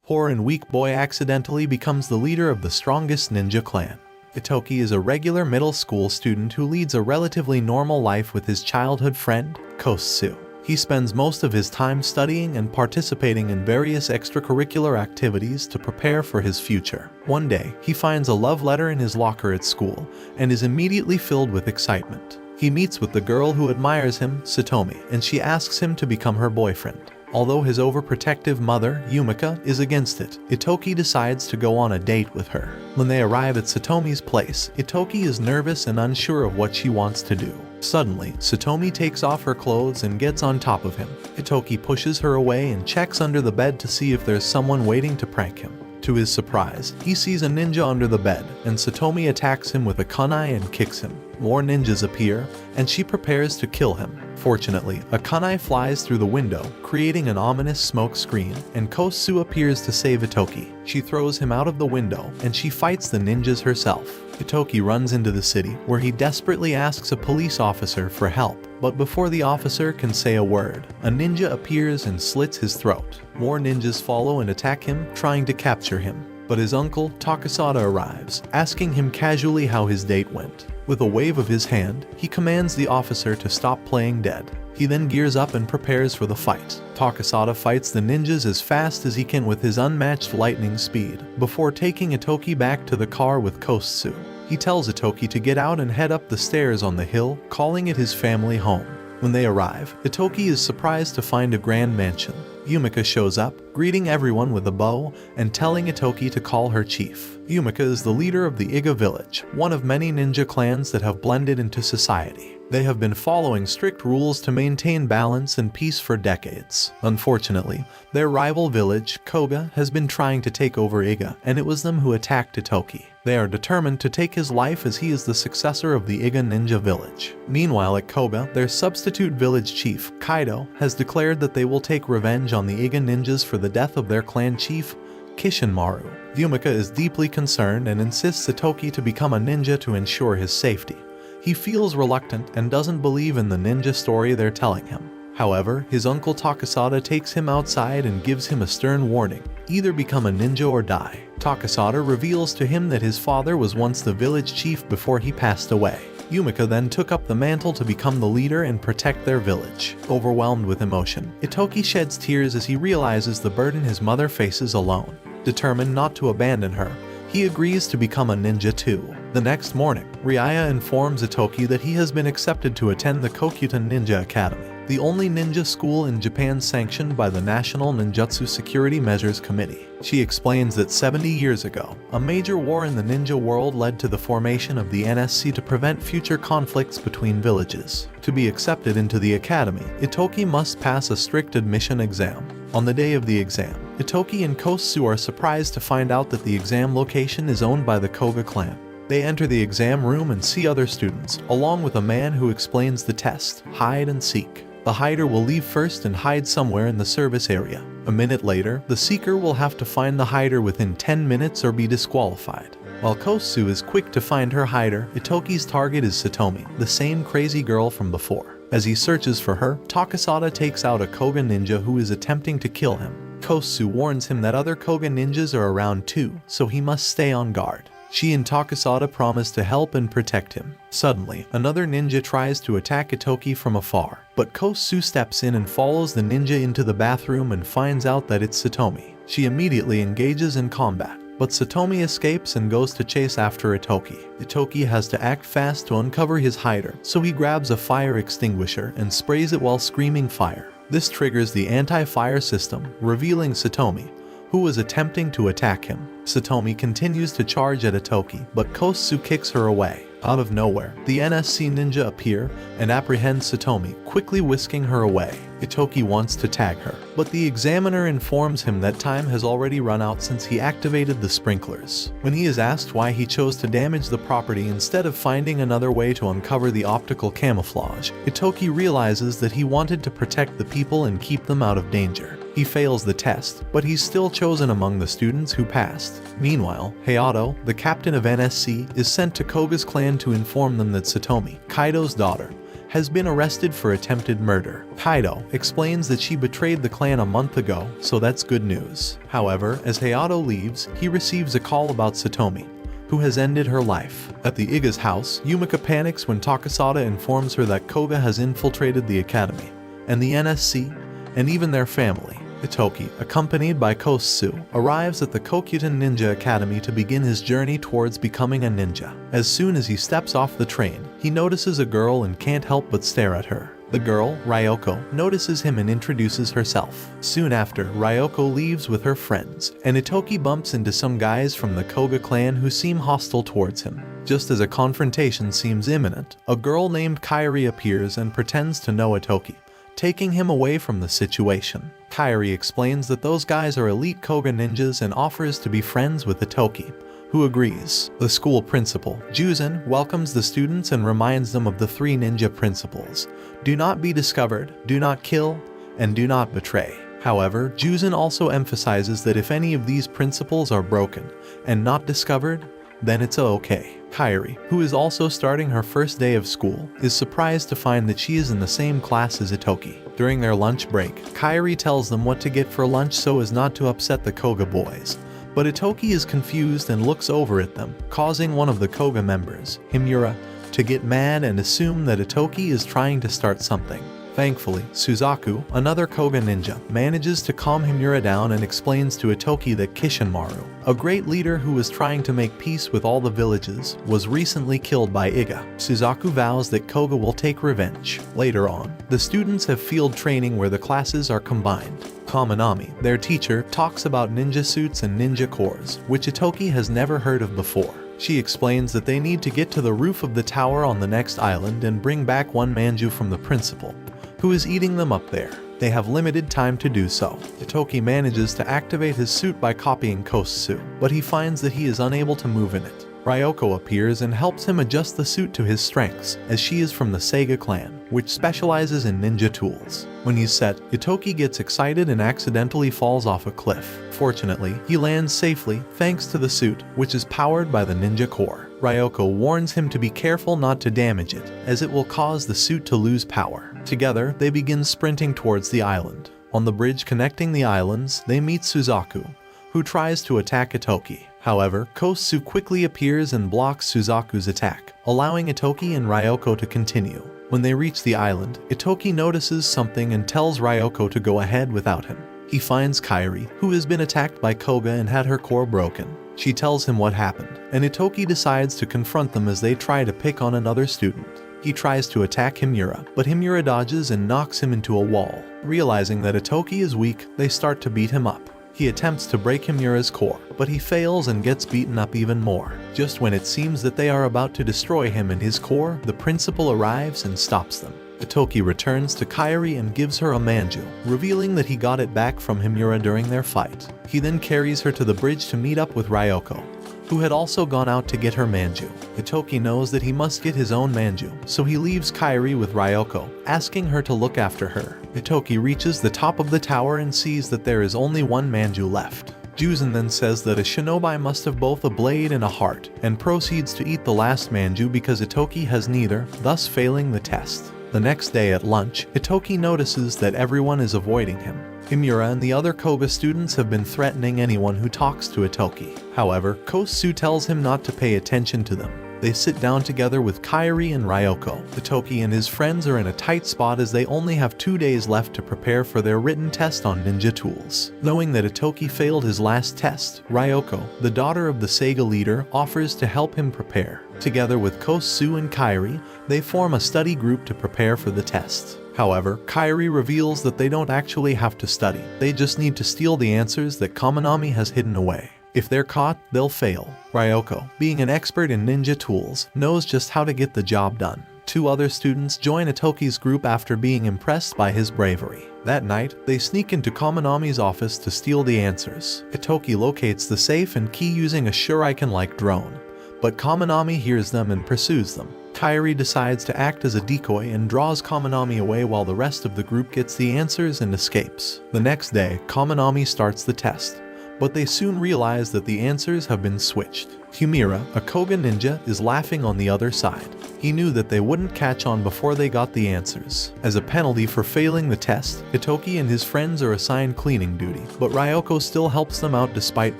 Poor and weak boy accidentally becomes the leader of the strongest ninja clan. Itoki is a regular middle school student who leads a relatively normal life with his childhood friend, Kosu. He spends most of his time studying and participating in various extracurricular activities to prepare for his future. One day, he finds a love letter in his locker at school and is immediately filled with excitement. He meets with the girl who admires him, Satomi, and she asks him to become her boyfriend. Although his overprotective mother, Yumika, is against it, Itoki decides to go on a date with her. When they arrive at Satomi's place, Itoki is nervous and unsure of what she wants to do. Suddenly, Satomi takes off her clothes and gets on top of him. Itoki pushes her away and checks under the bed to see if there's someone waiting to prank him. To his surprise, he sees a ninja under the bed, and Satomi attacks him with a kunai and kicks him. More ninjas appear, and she prepares to kill him. Fortunately, a kunai flies through the window, creating an ominous smoke screen, and Kosu appears to save Itoki. She throws him out of the window, and she fights the ninjas herself. Itoki runs into the city, where he desperately asks a police officer for help. But before the officer can say a word, a ninja appears and slits his throat. More ninjas follow and attack him, trying to capture him. But his uncle, Takasada, arrives, asking him casually how his date went. With a wave of his hand, he commands the officer to stop playing dead. He then gears up and prepares for the fight. Takasada fights the ninjas as fast as he can with his unmatched lightning speed, before taking Itoki back to the car with Kosu. He tells Itoki to get out and head up the stairs on the hill, calling it his family home. When they arrive, Itoki is surprised to find a grand mansion. Yumika shows up, greeting everyone with a bow and telling Itoki to call her chief. Yumika is the leader of the Iga village, one of many ninja clans that have blended into society. They have been following strict rules to maintain balance and peace for decades. Unfortunately, their rival village, Koga, has been trying to take over Iga, and it was them who attacked Itoki. They are determined to take his life as he is the successor of the Iga ninja village. Meanwhile at Koga, their substitute village chief, Kaido, has declared that they will take revenge on the Iga ninjas for the death of their clan chief, Kishinmaru. Yumika is deeply concerned and insists Itoki to become a ninja to ensure his safety. He feels reluctant and doesn't believe in the ninja story they're telling him. However, his uncle Takasada takes him outside and gives him a stern warning: either become a ninja or die. Takasada reveals to him that his father was once the village chief before he passed away. Yumika then took up the mantle to become the leader and protect their village. Overwhelmed with emotion, Itoki sheds tears as he realizes the burden his mother faces alone. Determined not to abandon her, he agrees to become a ninja too. The next morning, Riaya informs Itoki that he has been accepted to attend the Kokutan Ninja Academy, the only ninja school in Japan sanctioned by the National Ninjutsu Security Measures Committee. She explains that 70 years ago, a major war in the ninja world led to the formation of the NSC to prevent future conflicts between villages. To be accepted into the academy, Itoki must pass a strict admission exam. On the day of the exam, Itoki and Kosu are surprised to find out that the exam location is owned by the Koga clan. They enter the exam room and see other students, along with a man who explains the test: hide and seek. The hider will leave first and hide somewhere in the service area. A minute later, the seeker will have to find the hider within 10 minutes or be disqualified. While Kosu is quick to find her hider, Itoki's target is Satomi, the same crazy girl from before. As he searches for her, Takasada takes out a Koga ninja who is attempting to kill him. Kosu warns him that other Koga ninjas are around too, so he must stay on guard. She and Takasada promise to help and protect him. Suddenly, another ninja tries to attack Itoki from afar, but Kosu steps in and follows the ninja into the bathroom and finds out that it's Satomi. She immediately engages in combat, but Satomi escapes and goes to chase after Itoki. Itoki has to act fast to uncover his hider, so he grabs a fire extinguisher and sprays it while screaming fire. This triggers the anti-fire system, revealing Satomi, who was attempting to attack him. Satomi continues to charge at Itoki, but Kosu kicks her away. Out of nowhere, the NSC ninja appear and apprehend Satomi, quickly whisking her away. Itoki wants to tag her, but the examiner informs him that time has already run out since he activated the sprinklers. When he is asked why he chose to damage the property instead of finding another way to uncover the optical camouflage, Itoki realizes that he wanted to protect the people and keep them out of danger. He fails the test, but he's still chosen among the students who passed. Meanwhile, Hayato, the captain of NSC, is sent to Koga's clan to inform them that Satomi, Kaido's daughter, has been arrested for attempted murder. Hayato explains that she betrayed the clan a month ago, so that's good news. However, as Hayato leaves, he receives a call about Satomi, who has ended her life. At the Iga's house, Yumika panics when Takasada informs her that Koga has infiltrated the academy, and the NSC, and even their family. Itoki, accompanied by Kosu, arrives at the Kokyutan Ninja Academy to begin his journey towards becoming a ninja. As soon as he steps off the train, he notices a girl and can't help but stare at her. The girl, Ryoko, notices him and introduces herself. Soon after, Ryoko leaves with her friends, and Itoki bumps into some guys from the Koga clan who seem hostile towards him. Just as a confrontation seems imminent, a girl named Kairi appears and pretends to know Itoki, taking him away from the situation. Kairi explains that those guys are elite Koga ninjas and offers to be friends with Itoki, who agrees. The school principal, Juzan, welcomes the students and reminds them of the 3 ninja principles: do not be discovered, do not kill, and do not betray. However, Juzan also emphasizes that if any of these principles are broken and not discovered, then it's okay. Kairi, who is also starting her first day of school, is surprised to find that she is in the same class as Itoki. During their lunch break, Kairi tells them what to get for lunch so as not to upset the Koga boys. But Itoki is confused and looks over at them, causing one of the Koga members, Himura, to get mad and assume that Itoki is trying to start something. Thankfully, Suzaku, another Koga ninja, manages to calm Himura down and explains to Itoki that Kishinmaru, a great leader who was trying to make peace with all the villages, was recently killed by Iga. Suzaku vows that Koga will take revenge. Later on, the students have field training where the classes are combined. Kaminami, their teacher, talks about ninja suits and ninja cores, which Itoki has never heard of before. She explains that they need to get to the roof of the tower on the next island and bring back one manju from the principal, who is eating them up there. They have limited time to do so. Itoki manages to activate his suit by copying Kosu, but he finds that he is unable to move in it. Ryoko appears and helps him adjust the suit to his strengths, as she is from the Seiga clan, which specializes in ninja tools. When he's set, Itoki gets excited and accidentally falls off a cliff. Fortunately, he lands safely thanks to the suit, which is powered by the ninja core. Ryoko warns him to be careful not to damage it, as it will cause the suit to lose power. Together, they begin sprinting towards the island. On the bridge connecting the islands, they meet Suzaku, who tries to attack Itoki. However, Kosu quickly appears and blocks Suzaku's attack, allowing Itoki and Ryoko to continue. When they reach the island, Itoki notices something and tells Ryoko to go ahead without him. He finds Kairi, who has been attacked by Koga and had her core broken. She tells him what happened, and Itoki decides to confront them as they try to pick on another student. He tries to attack Himura, but Himura dodges and knocks him into a wall. Realizing that Itoki is weak, they start to beat him up. He attempts to break Himura's core, but he fails and gets beaten up even more. Just when it seems that they are about to destroy him and his core, the principal arrives and stops them. Itoki returns to Kairi and gives her a manju, revealing that he got it back from Himura during their fight. He then carries her to the bridge to meet up with Ryoko, who had also gone out to get her manju. Itoki knows that he must get his own manju, so he leaves Kairi with Ryoko, asking her to look after her. Itoki reaches the top of the tower and sees that there is only one manju left. Juzan then says that a shinobi must have both a blade and a heart, and proceeds to eat the last manju because Itoki has neither, thus failing the test. The next day at lunch, Itoki notices that everyone is avoiding him. Himura and the other Koga students have been threatening anyone who talks to Itoki. However, Kosu tells him not to pay attention to them. They sit down together with Kairi and Ryoko. Itoki and his friends are in a tight spot as they only have 2 days left to prepare for their written test on ninja tools. Knowing that Itoki failed his last test, Ryoko, the daughter of the Seiga leader, offers to help him prepare. Together with Kosu and Kairi, they form a study group to prepare for the test. However, Kairi reveals that they don't actually have to study. They just need to steal the answers that Kaminami has hidden away. If they're caught, they'll fail. Ryoko, being an expert in ninja tools, knows just how to get the job done. 2 other students join Itoki's group after being impressed by his bravery. That night, they sneak into Kaminami's office to steal the answers. Itoki locates the safe and key using a shuriken-like drone, but Kaminami hears them and pursues them. Kairi decides to act as a decoy and draws Kaminami away while the rest of the group gets the answers and escapes. The next day, Kaminami starts the test, but they soon realize that the answers have been switched. Himura, a Koga ninja, is laughing on the other side. He knew that they wouldn't catch on before they got the answers. As a penalty for failing the test, Itoki and his friends are assigned cleaning duty, but Ryoko still helps them out despite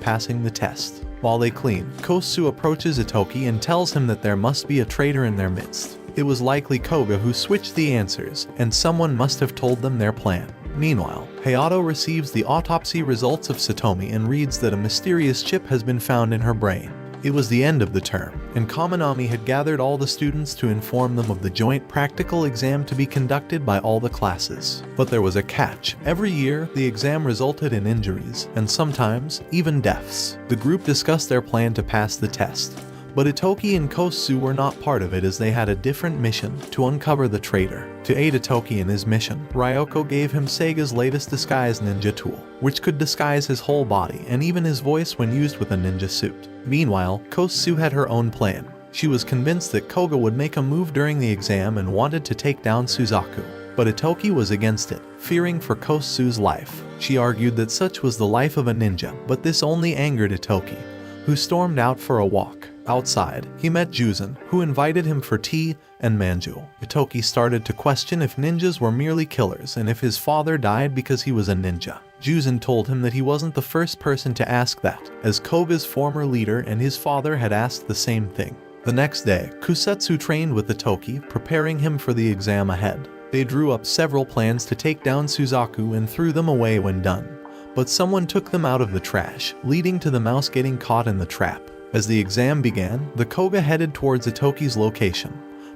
passing the test. While they clean, Kosu approaches Itoki and tells him that there must be a traitor in their midst. It was likely Koga who switched the answers, and someone must have told them their plan. Meanwhile, Hayato receives the autopsy results of Satomi and reads that a mysterious chip has been found in her brain. It was the end of the term, and Kaminami had gathered all the students to inform them of the joint practical exam to be conducted by all the classes. But there was a catch. Every year, the exam resulted in injuries, and sometimes, even deaths. The group discussed their plan to pass the test. But Itoki and Kosu were not part of it as they had a different mission to uncover the traitor. To aid Itoki in his mission, Ryoko gave him Sega's latest disguise ninja tool, which could disguise his whole body and even his voice when used with a ninja suit. Meanwhile, Kosu had her own plan. She was convinced that Koga would make a move during the exam and wanted to take down Suzaku. But Itoki was against it, fearing for Kosu's life. She argued that such was the life of a ninja, but this only angered Itoki, who stormed out for a walk. Outside, he met Juzan, who invited him for tea and manju. Itoki started to question if ninjas were merely killers and if his father died because he was a ninja. Juzan told him that he wasn't the first person to ask that, as Koga's former leader and his father had asked the same thing. The next day, Kusetsu trained with Itoki, preparing him for the exam ahead. They drew up several plans to take down Suzaku and threw them away when done. But someone took them out of the trash, leading to the mouse getting caught in the trap. As the exam began, the Koga headed towards Itoki's location,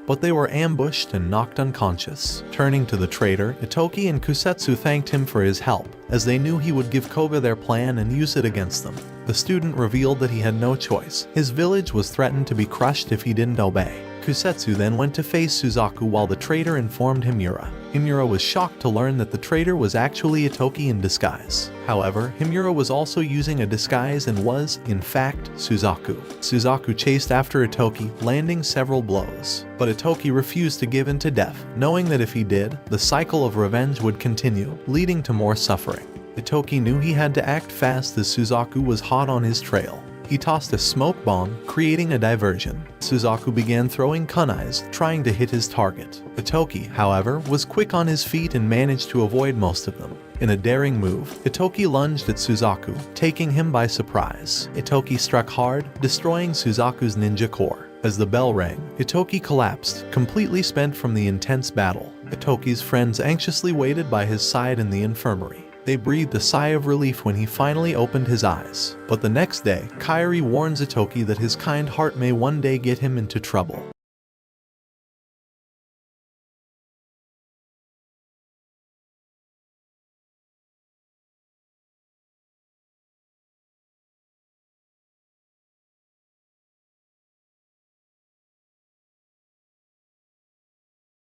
but they were ambushed and knocked unconscious. Turning to the traitor, Itoki and Kusetsu thanked him for his help, as they knew he would give Koga their plan and use it against them. The student revealed that he had no choice. His village was threatened to be crushed if he didn't obey. Kusetsu then went to face Suzaku while the traitor informed Himura. Himura was shocked to learn that the traitor was actually Itoki in disguise. However, Himura was also using a disguise and was, in fact, Suzaku. Suzaku chased after Itoki, landing several blows. But Itoki refused to give in to death, knowing that if he did, the cycle of revenge would continue, leading to more suffering. Itoki knew he had to act fast as Suzaku was hot on his trail. He tossed a smoke bomb, creating a diversion. Suzaku began throwing kunais, trying to hit his target. Itoki, however, was quick on his feet and managed to avoid most of them. In a daring move, Itoki lunged at Suzaku, taking him by surprise. Itoki struck hard, destroying Suzaku's ninja core. As the bell rang, Itoki collapsed, completely spent from the intense battle. Itoki's friends anxiously waited by his side in the infirmary. They breathed a sigh of relief when he finally opened his eyes. But the next day, Kairi warns Itoki that his kind heart may one day get him into trouble.